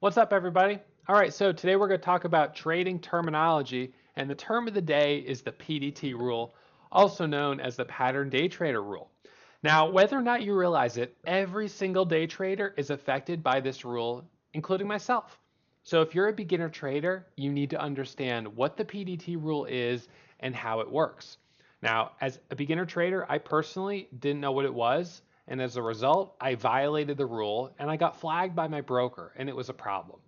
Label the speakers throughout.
Speaker 1: What's up, everybody? All right, so today we're going to talk about trading terminology, and the term of the day is the PDT rule, also known as the pattern day trader rule. Now, whether or not you realize it, every single day trader is affected by this rule, including myself. So if you're a beginner trader, you need to understand what the PDT rule is and how it works. Now, as a beginner trader, I personally didn't know what it was. And as a result, I violated the rule and I got flagged by my broker, and it was a problem.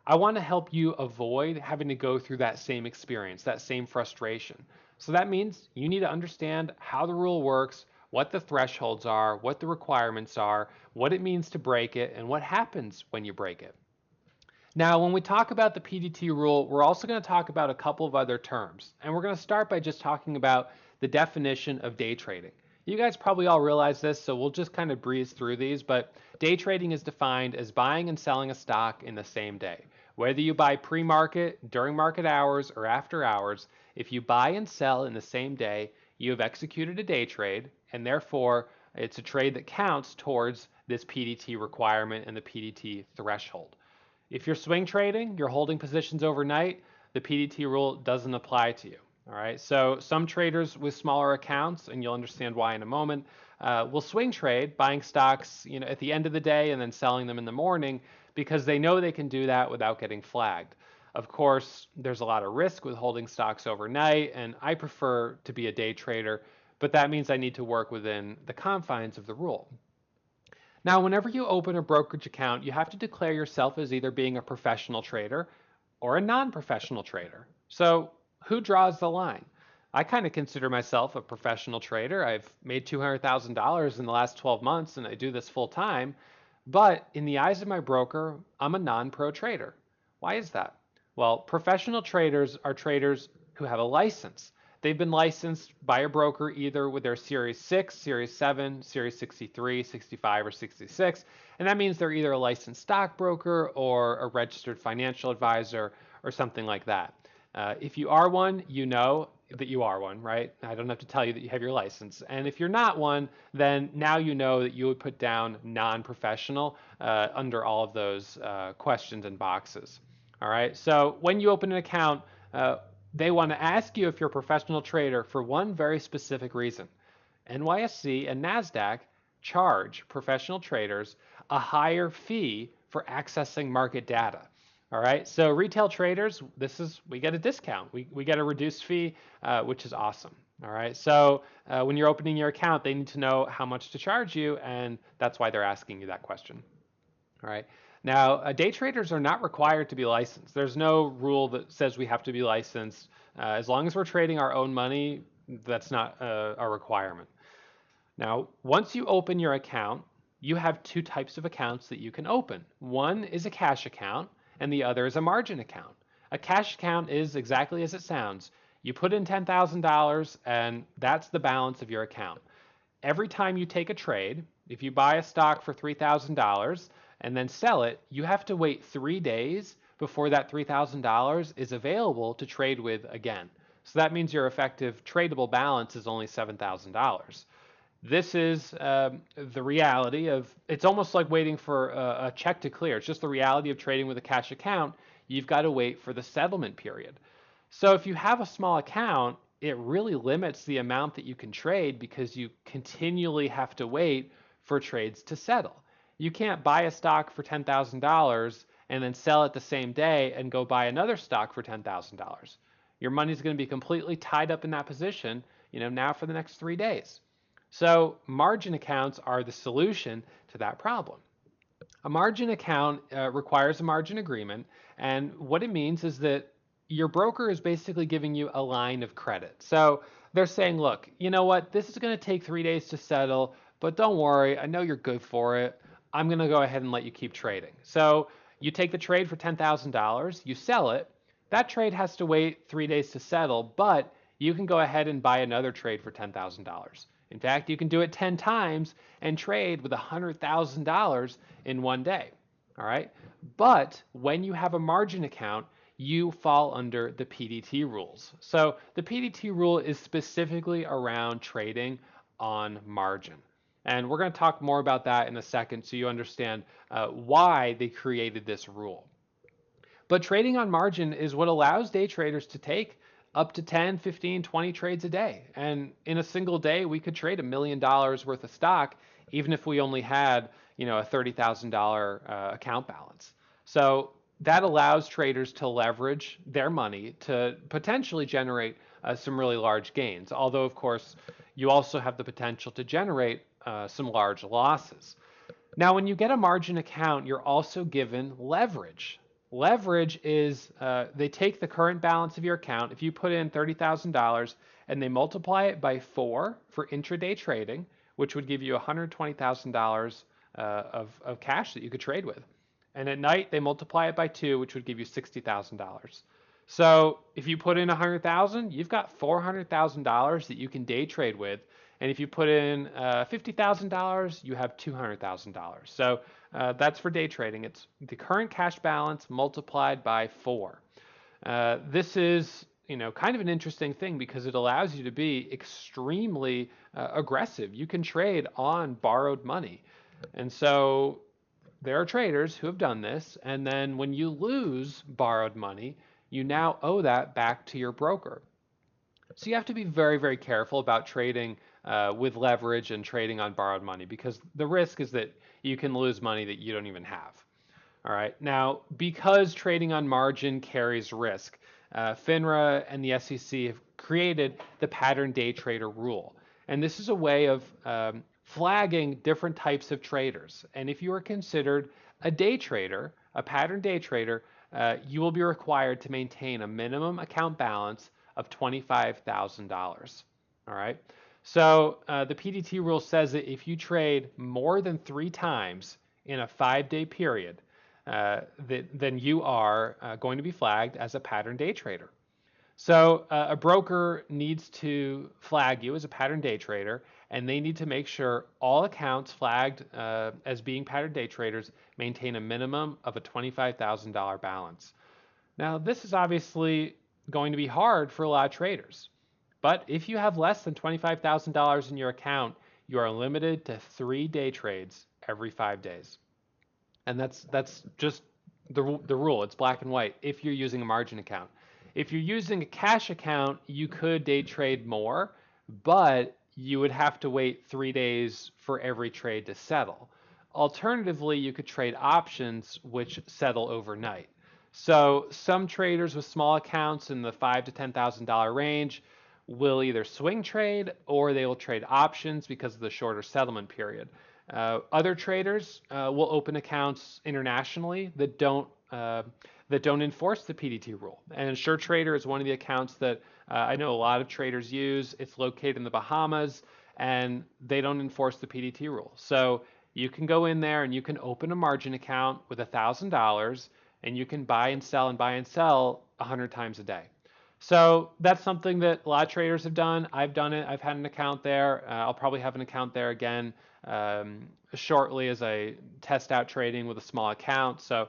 Speaker 1: I want to help you avoid having to go through that same experience, that same frustration. So that means you need to understand how the rule works, what the thresholds are, what the requirements are, what it means to break it, and what happens when you break it. Now, when we talk about the PDT rule, we're also going to talk about a couple of other terms. And we're going to start by just talking about the definition of day trading. You guys probably all realize this, so we'll just kind of breeze through these. But day trading is defined as buying and selling a stock in the same day. Whether you buy pre-market, during market hours, or after hours, if you buy and sell in the same day, you have executed a day trade, and therefore it's a trade that counts towards this PDT requirement and the PDT threshold. If you're swing trading, you're holding positions overnight, the PDT rule doesn't apply to you. All right. So some traders with smaller accounts, and you'll understand why in a moment, will swing trade, buying stocks, at the end of the day and then selling them in the morning because they know they can do that without getting flagged. Of course, there's a lot of risk with holding stocks overnight, and I prefer to be a day trader, but that means I need to work within the confines of the rule. Now, whenever you open a brokerage account, you have to declare yourself as either being a professional trader or a non-professional trader. So who draws the line? I kind of consider myself a professional trader. I've made $200,000 in the last 12 months and I do this full time. But in the eyes of my broker, I'm a non-pro trader. Why is that? Well, professional traders are traders who have a license. They've been licensed by a broker either with their Series 6, Series 7, Series 63, 65, or 66. And that means they're either a licensed stockbroker or a registered financial advisor or something like that. If you are one, you know that you are one, right? I don't have to tell you that you have your license. And if you're not one, then now you know that you would put down non-professional under all of those questions and boxes. All right. So when you open an account, they want to ask you if you're a professional trader for one very specific reason. NYSE and NASDAQ charge professional traders a higher fee for accessing market data. All right, so retail traders, we get a discount. We get a reduced fee, which is awesome. All right, so when you're opening your account, they need to know how much to charge you, and that's why they're asking you that question. All right. Now, day traders are not required to be licensed. There's no rule that says we have to be licensed. As long as we're trading our own money, that's not a requirement. Now, once you open your account, you have two types of accounts that you can open. One is a cash account, and the other is a margin account. A cash account is exactly as it sounds. You put in $10,000, and that's the balance of your account. Every time you take a trade, if you buy a stock for $3,000 and then sell it, you have to wait 3 days before that $3,000 is available to trade with again. So that means your effective tradable balance is only $7,000. This is the reality of, it's almost like waiting for a check to clear. It's just the reality of trading with a cash account. You've got to wait for the settlement period. So if you have a small account, it really limits the amount that you can trade because you continually have to wait for trades to settle. You can't buy a stock for $10,000 and then sell it the same day and go buy another stock for $10,000. Your money's going to be completely tied up in that position, now for the next 3 days. So margin accounts are the solution to that problem. A margin account requires a margin agreement, and what it means is that your broker is basically giving you a line of credit. So they're saying, look, you know what, this is going to take 3 days to settle, but don't worry, I know you're good for it. I'm going to go ahead and let you keep trading. So you take the trade for $10,000, you sell it. That trade has to wait 3 days to settle, but you can go ahead and buy another trade for $10,000. In fact, you can do it 10 times and trade with $100,000 in one day. All right. But when you have a margin account, you fall under the PDT rules. So the PDT rule is specifically around trading on margin. And we're going to talk more about that in a second so you understand why they created this rule. But trading on margin is what allows day traders to take up to 10, 15, 20 trades a day. And in a single day, we could trade $1 million worth of stock, even if we only had, a $30,000 account balance. So that allows traders to leverage their money to potentially generate some really large gains. Although, of course, you also have the potential to generate some large losses. Now, when you get a margin account, you're also given leverage. Leverage is they take the current balance of your account. If you put in $30,000 and they multiply it by 4 for intraday trading, which would give you $120,000 of cash that you could trade with. And at night, they multiply it by 2, which would give you $60,000. So if you put in 100,000, you've got $400,000 that you can day trade with. And if you put in $50,000, you have $200,000. So that's for day trading. It's the current cash balance multiplied by 4. This is, kind of an interesting thing because it allows you to be extremely aggressive. You can trade on borrowed money. And so there are traders who have done this. And then when you lose borrowed money, you now owe that back to your broker. So you have to be very, very careful about trading with leverage and trading on borrowed money because the risk is that you can lose money that you don't even have. All right. Now, because trading on margin carries risk, FINRA and the SEC have created the pattern day trader rule. And this is a way of flagging different types of traders. And if you are considered a day trader, a pattern day trader, you will be required to maintain a minimum account balance of $25,000. All right. So the PDT rule says that if you trade more than 3 times in a 5-day period, then you are going to be flagged as a pattern day trader. So a broker needs to flag you as a pattern day trader, and they need to make sure all accounts flagged as being pattern day traders maintain a minimum of a $25,000 balance. Now, this is obviously going to be hard for a lot of traders. But if you have less than $25,000 in your account, you are limited to 3 day trades every 5 days. And that's just the rule. It's black and white if you're using a margin account. If you're using a cash account, you could day trade more, but you would have to wait 3 days for every trade to settle. Alternatively, you could trade options which settle overnight. So some traders with small accounts in the $5,000 to $10,000 range will either swing trade or they will trade options because of the shorter settlement period. Other traders will open accounts internationally that don't enforce the PDT rule. And SureTrader is one of the accounts that I know a lot of traders use. It's located in the Bahamas, and they don't enforce the PDT rule. So you can go in there and you can open a margin account with $1,000, and you can buy and sell 100 times a day. So that's something that a lot of traders have done. I've done it. I've had an account there. I'll probably have an account there again shortly as I test out trading with a small account. So,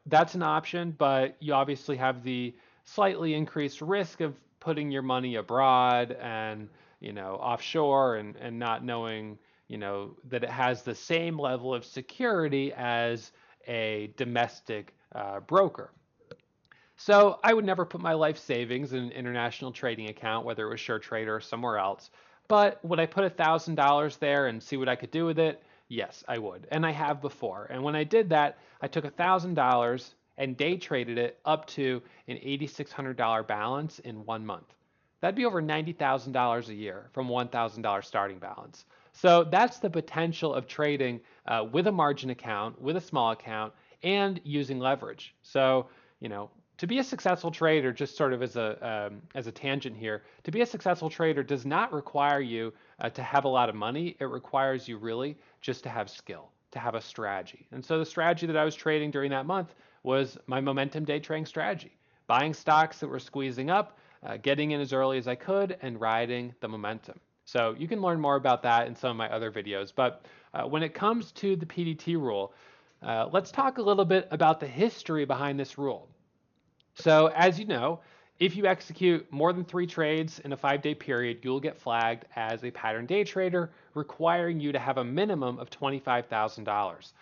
Speaker 1: that's an option, but you obviously have the slightly increased risk of putting your money abroad and, offshore and not knowing, that it has the same level of security as a domestic broker. So I would never put my life savings in an international trading account, whether it was SureTrader or somewhere else. But would I put $1,000 there and see what I could do with it? Yes, I would. And I have before. And when I did that, I took $1,000 and day traded it up to an $8,600 balance in 1 month. That'd be over $90,000 a year from $1,000 starting balance. So that's the potential of trading with a margin account, with a small account, and using leverage. So, to be a successful trader, just sort of as a tangent here, to be a successful trader does not require you to have a lot of money. It requires you really just to have skill, to have a strategy. And so the strategy that I was trading during that month was my momentum day trading strategy, buying stocks that were squeezing up, getting in as early as I could, and riding the momentum. So you can learn more about that in some of my other videos. But when it comes to the PDT rule, let's talk a little bit about the history behind this rule. So as you know, if you execute more than 3 trades in a 5-day period, you'll get flagged as a pattern day trader, requiring you to have a minimum of $25,000.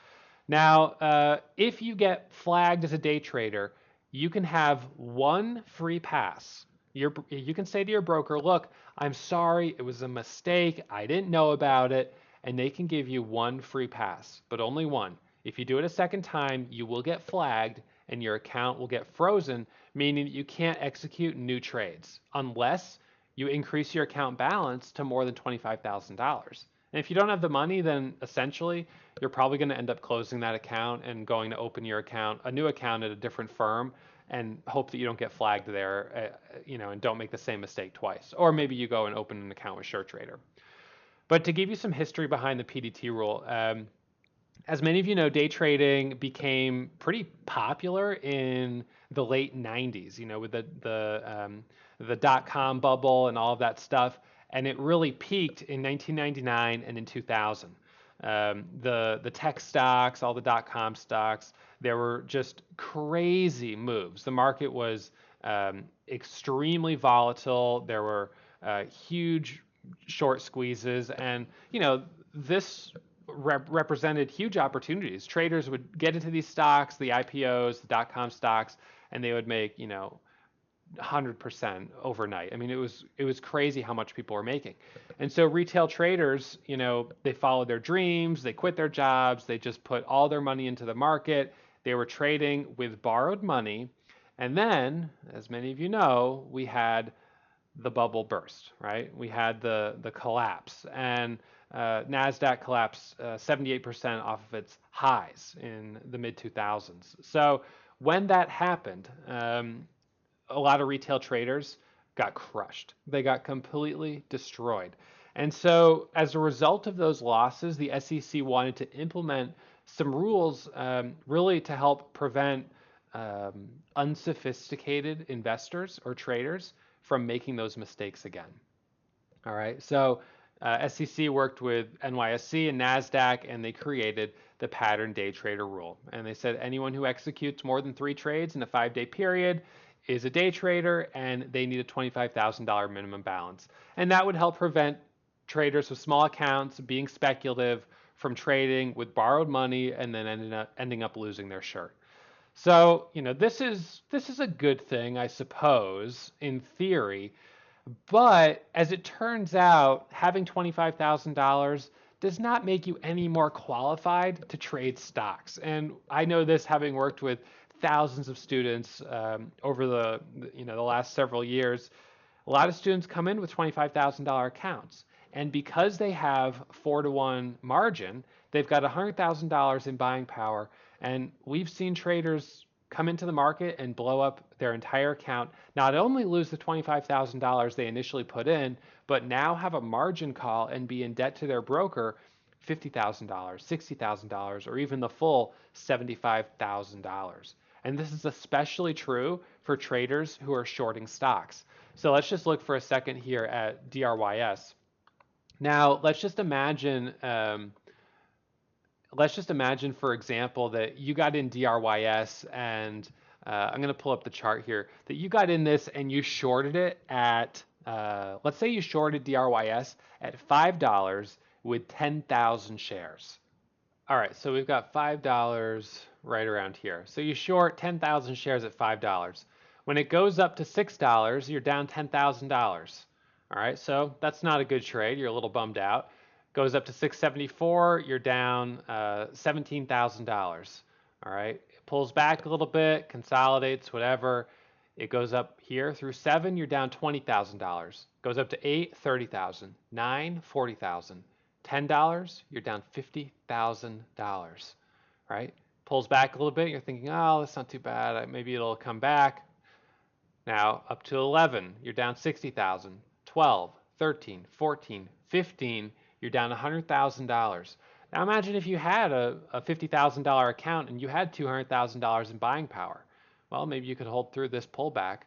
Speaker 1: Now, if you get flagged as a day trader, you can have one free pass. You can say to your broker, look, I'm sorry, it was a mistake, I didn't know about it, and they can give you one free pass, but only one. If you do it a second time, you will get flagged and your account will get frozen, meaning that you can't execute new trades unless you increase your account balance to more than $25,000. And if you don't have the money, then essentially you're probably going to end up closing that account and going to open your account, a new account at a different firm, and hope that you don't get flagged there, and don't make the same mistake twice. Or maybe you go and open an account with SureTrader. But to give you some history behind the PDT rule, as many of you know, day trading became pretty popular in the late 90s, with the dot-com bubble and all of that stuff. And it really peaked in 1999 and in 2000. The tech stocks, all the dot-com stocks, there were just crazy moves. The market was extremely volatile. There were huge short squeezes, and this represented huge opportunities. Traders would get into these stocks, the IPOs, the dot-com stocks, and they would make 100% overnight. I mean, it was crazy how much people were making. And so retail traders, they followed their dreams, they quit their jobs, they just put all their money into the market. They were trading with borrowed money. And then, as many of you know, we had the bubble burst, right? We had the collapse, and NASDAQ collapsed 78% off of its highs in the mid 2000s. So when that happened, a lot of retail traders got crushed. They got completely destroyed. And so as a result of those losses, the SEC wanted to implement some rules really to help prevent unsophisticated investors or traders from making those mistakes again. All right, so SEC worked with NYSE and NASDAQ, and they created the pattern day trader rule. And they said anyone who executes more than 3 trades in a 5-day period is a day trader, and they need a $25,000 minimum balance. And that would help prevent traders with small accounts being speculative from trading with borrowed money and then ending up losing their shirt. So, this is a good thing, I suppose, in theory, but as it turns out, having $25,000 does not make you any more qualified to trade stocks. And I know this having worked with thousands of students over the last several years. A lot of students come in with $25,000 accounts, and because they have 4-to-1 margin, they've got $100,000 in buying power. And we've seen traders come into the market and blow up their entire account, not only lose the $25,000 they initially put in, but now have a margin call and be in debt to their broker $50,000, $60,000, or even the full $75,000. And this is especially true for traders who are shorting stocks. So let's just look for a second here at DRYS. Now, let's just imagine, for example, that you got in DRYS, and I'm going to pull up the chart here, that you got in this and you shorted it at, let's say you shorted DRYS at $5 with 10,000 shares. All right, so we've got $5 right around here. So you short 10,000 shares at $5. When it goes up to $6, you're down $10,000. All right, so that's not a good trade. You're a little bummed out. Goes up to 674, you're down $17,000. All right, it pulls back a little bit, consolidates, whatever. It goes up here through 7, you're down $20,000. Goes up to 8, $30,000. 9, $40,000. $10, you're down $50,000. Right? Pulls back a little bit, you're thinking, oh, that's not too bad. Maybe it'll come back. Now up to 11, you're down 60,000. 12, 13, 14, 15, you're down $100,000. Now imagine if you had a $50,000 account and you had $200,000 in buying power. Well, maybe you could hold through this pullback.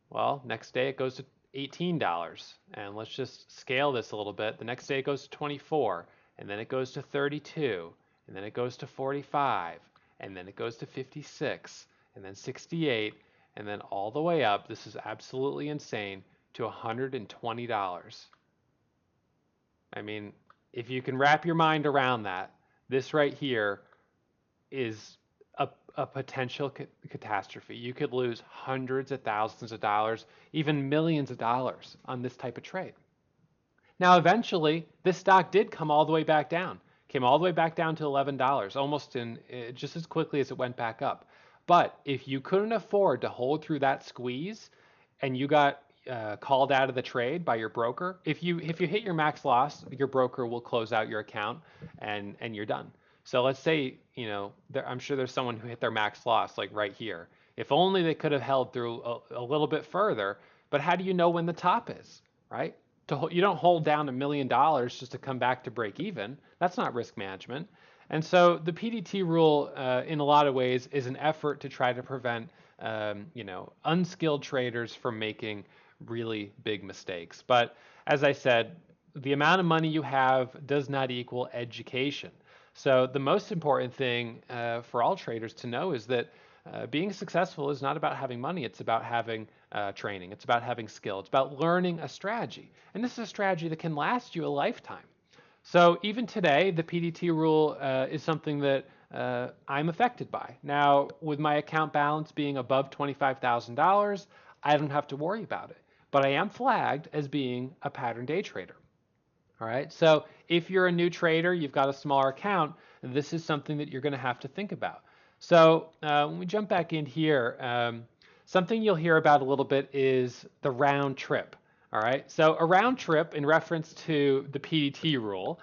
Speaker 1: Well, next day it goes to $18. And let's just scale this a little bit. The next day it goes to 24, and then it goes to 32, and then it goes to 45, and then it goes to 56, and then 68, and then all the way up, this is absolutely insane, to $120. I mean, if you can wrap your mind around that, this right here is a a potential catastrophe. You could lose hundreds of thousands of dollars, even millions of dollars on this type of trade. Now, eventually, this stock did come all the way back down. Came all the way back down to $11, almost in just as quickly as it went back up. But if you couldn't afford to hold through that squeeze, and you got called out of the trade by your broker, if you hit your max loss, your broker will close out your account, and you're done. So let's say, I'm sure there's someone who hit their max loss like right here. If only they could have held through a little bit further. But how do you know when the top is, right? You don't hold down $1 million just to come back to break even. That's not risk management. And so the PDT rule, in a lot of ways, is an effort to try to prevent, unskilled traders from making really big mistakes. But as I said, the amount of money you have does not equal education. So the most important thing for all traders to know is that being successful is not about having money. It's about having training. It's about having skill. It's about learning a strategy. And this is a strategy that can last you a lifetime. So even today, the PDT rule is something that I'm affected by. Now, with my account balance being above $25,000, I don't have to worry about it. But I am flagged as being a pattern day trader. All right. So if you're a new trader, you've got a smaller account, this is something that you're going to have to think about. So when we jump back in here, something you'll hear about a little bit is the round trip. All right. So a round trip, in reference to the PDT rule,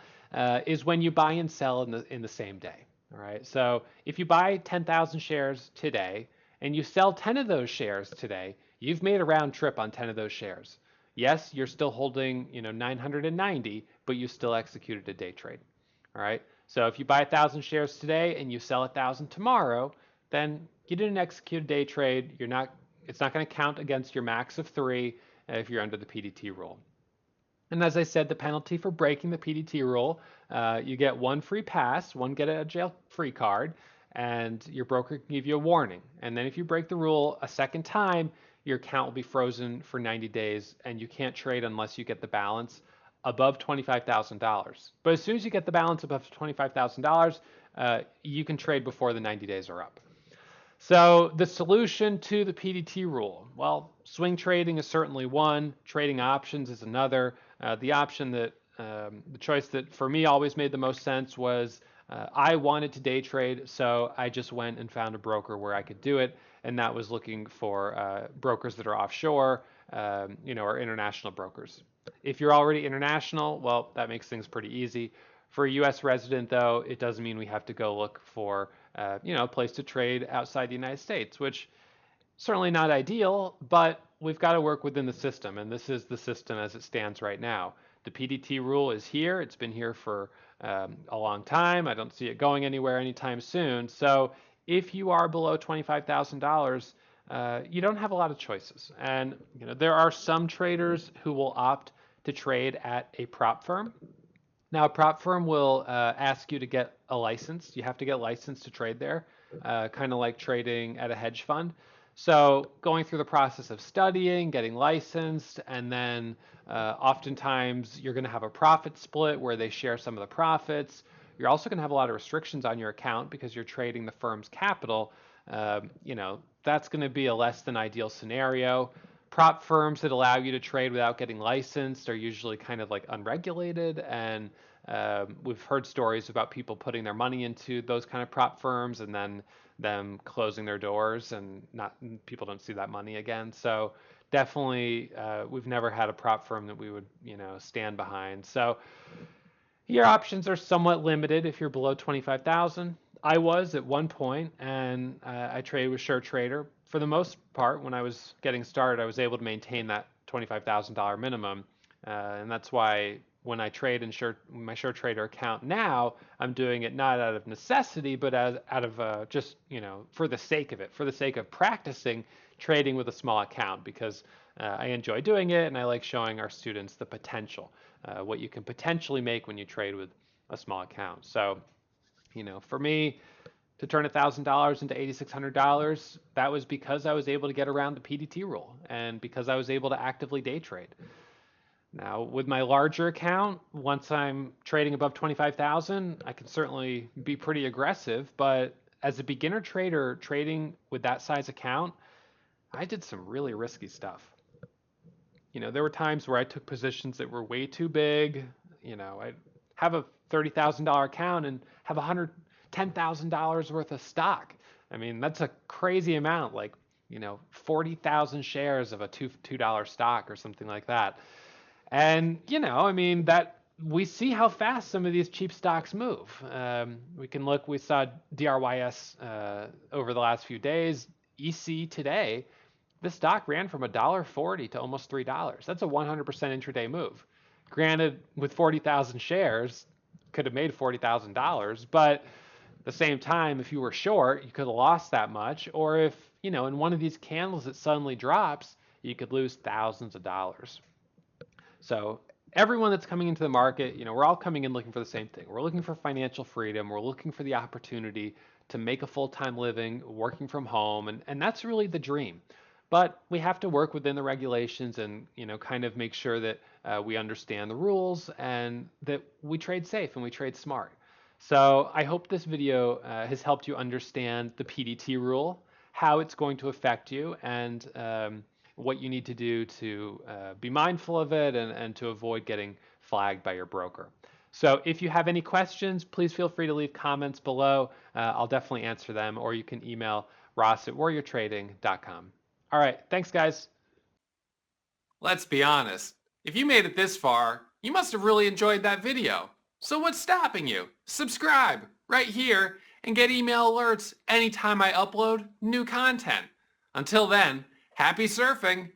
Speaker 1: is when you buy and sell in the same day. All right. So if you buy 10,000 shares today and you sell 10 of those shares today, you've made a round trip on 10 of those shares. Yes, you're still holding, 990, but you still executed a day trade. All right. So if you buy 1,000 shares today and you sell 1,000 tomorrow, then you didn't execute a day trade. It's not going to count against your max of 3 if you're under the PDT rule. And as I said, the penalty for breaking the PDT rule, you get 1 free pass, 1 get a jail free card, and your broker can give you a warning. And then if you break the rule a second time, your account will be frozen for 90 days, and you can't trade unless you get the balance above $25,000. But as soon as you get the balance above $25,000, you can trade before the 90 days are up. So the solution to the PDT rule, well, swing trading is certainly one, trading options is another. The choice that for me always made the most sense was I wanted to day trade, so I just went and found a broker where I could do it, and that was looking for brokers that are offshore, or international brokers. If you're already international, well, that makes things pretty easy. For a U.S. resident, though, it does mean we have to go look for, a place to trade outside the United States, which certainly not ideal, but we've got to work within the system, and this is the system as it stands right now. The PDT rule is here. It's been here for a long time. I don't see it going anywhere anytime soon. So if you are below $25,000, you don't have a lot of choices. And there are some traders who will opt to trade at a prop firm. Now, a prop firm will ask you to get a license. You have to get licensed to trade there, kind of like trading at a hedge fund. So going through the process of studying, getting licensed, and then oftentimes you're going to have a profit split where they share some of the profits. You're also going to have a lot of restrictions on your account because you're trading the firm's capital. That's going to be a less than ideal scenario. Prop firms that allow you to trade without getting licensed are usually kind of like unregulated, and we've heard stories about people putting their money into those kind of prop firms and then them closing their doors and people don't see that money again. So definitely, we've never had a prop firm that we would stand behind. So your options are somewhat limited if you're below 25,000. I was at one point, and I traded with SureTrader. For the most part, when I was getting started, I was able to maintain that $25,000 minimum, and that's why when I trade in my SureTrader account now, I'm doing it not out of necessity, but out of just for the sake of it, for the sake of practicing trading with a small account, because I enjoy doing it, and I like showing our students the potential, what you can potentially make when you trade with a small account. So, for me, to turn $1,000 into $8,600, that was because I was able to get around the PDT rule and because I was able to actively day trade. Now, with my larger account, once I'm trading above 25,000, I can certainly be pretty aggressive, but as a beginner trader trading with that size account, I did some really risky stuff. There were times where I took positions that were way too big. I have a $30,000 account and have $110,000 worth of stock. I mean, that's a crazy amount, like, 40,000 shares of a $2 stock or something like that. And, I mean, that we see how fast some of these cheap stocks move. We saw DRYS over the last few days. EC today, the stock ran from $1.40 to almost $3. That's a 100% intraday move. Granted, with 40,000 shares, could have made $40,000, but at the same time, if you were short, you could have lost that much. Or if, in one of these candles it suddenly drops, you could lose thousands of dollars. So everyone that's coming into the market, we're all coming in looking for the same thing. We're looking for financial freedom. We're looking for the opportunity to make a full-time living working from home. And that's really the dream. But we have to work within the regulations and, kind of make sure that we understand the rules and that we trade safe and we trade smart. So I hope this video has helped you understand the PDT rule, how it's going to affect you, and what you need to do to be mindful of it and to avoid getting flagged by your broker. So if you have any questions, please feel free to leave comments below. I'll definitely answer them, or you can email ross@warriortrading.com. All right, thanks guys.
Speaker 2: Let's be honest. If you made it this far, you must have really enjoyed that video. So what's stopping you? Subscribe right here and get email alerts anytime I upload new content. Until then, happy surfing!